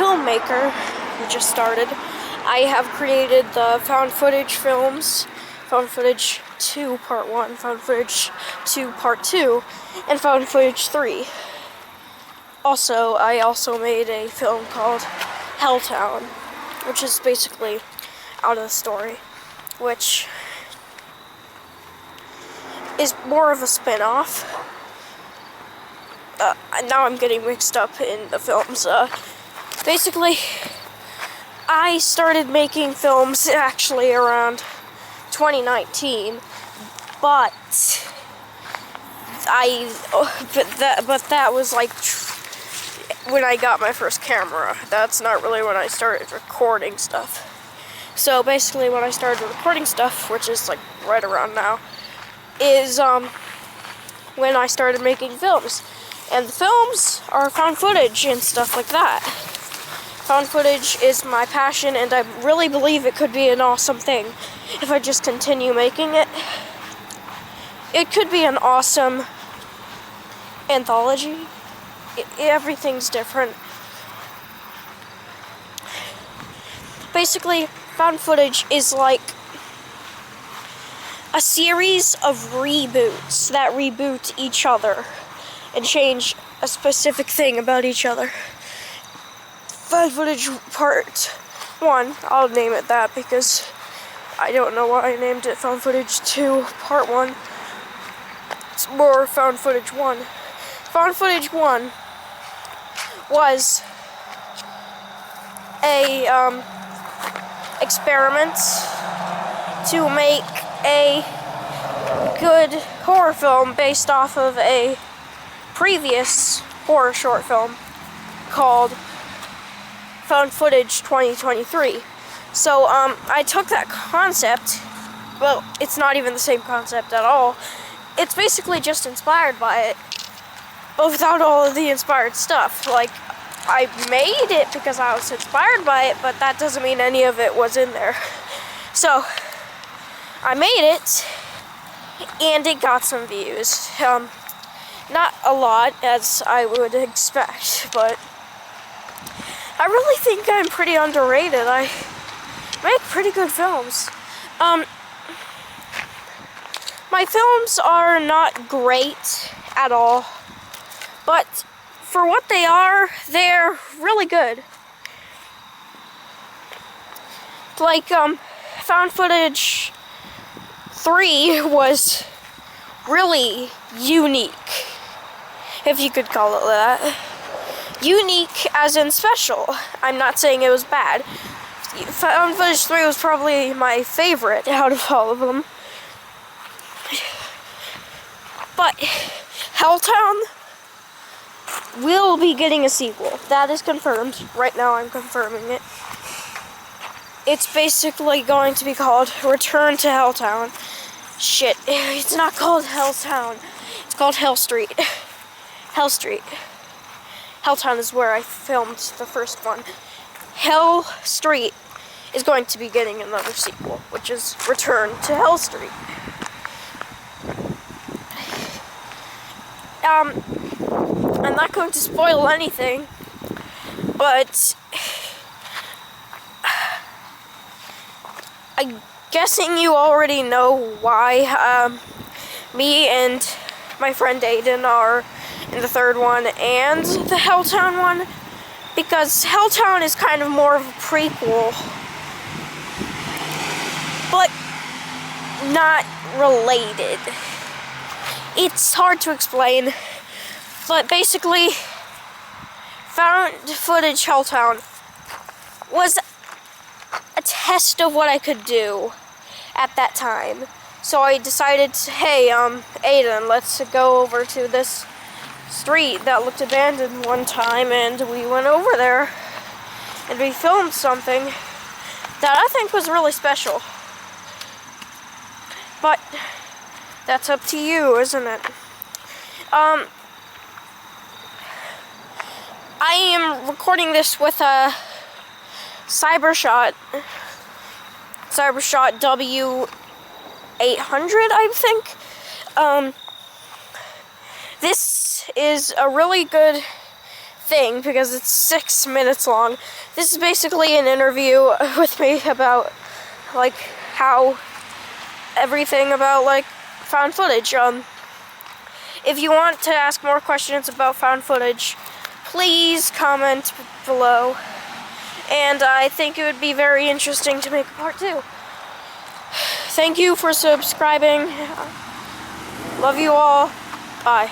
filmmaker who just started. I have created the found footage films, found footage 2 part 1, found footage 2 part 2, and found footage 3. Also, I also made a film called Helltown, which is basically out of the story, which is more of a spin-off. Now I'm getting mixed up in the films. Basically, I started making films actually around 2019, but that was like when I got my first camera. That's not really when I started recording stuff. So basically, when I started recording stuff, which is like right around now, is when I started making films. And the films are found footage and stuff like that. Found footage is my passion, and I really believe it could be an awesome thing if I just continue making it. It could be an awesome anthology. Everything's different. Basically, found footage is like a series of reboots that reboot each other and change a specific thing about each other. Found footage part 1, I'll name it that because I don't know why I named it found footage 2 part 1. It's more found footage 1. Found footage 1 was a experiment to make a good horror film based off of a previous horror short film called Found Footage 2023. So I took that concept. Well, it's not even the same concept at all. It's basically just inspired by it, but without all of the inspired stuff. Like, I made it because I was inspired by it, but that doesn't mean any of it was in there. So I made it, and it got some views. Not a lot, as I would expect, but I really think I'm pretty underrated. I make pretty good films. My films are not great at all, but for what they are, they're really good. Like, found footage 3 was really unique, if you could call it that. Unique as in special. I'm not saying it was bad. Found footage 3 was probably my favorite out of all of them. But Helltown will be getting a sequel. That is confirmed. Right now I'm confirming it. It's basically going to be called Return to Helltown. Shit, it's not called Helltown. It's called Hell Street. Hell Street. Helltown is where I filmed the first one. Hell Street is going to be getting another sequel, which is Return to Hell Street. I'm not going to spoil anything, but I'm guessing you already know why me and my friend Aiden are in the third one and the Helltown one, because Helltown is kind of more of a prequel, but not related. It's hard to explain, but basically, found footage Helltown was a test of what I could do at that time. So I decided, hey, Aiden, let's go over to this street that looked abandoned one time, and we went over there, and we filmed something that I think was really special. But that's up to you, isn't it? I am recording this with a Cybershot W800, I think. This is a really good thing because it's 6 minutes long. This is basically an interview with me about like how everything about like found footage. If you want to ask more questions about found footage, please comment below. And I think it would be very interesting to make a part 2. Thank you for subscribing. Love you all. Bye.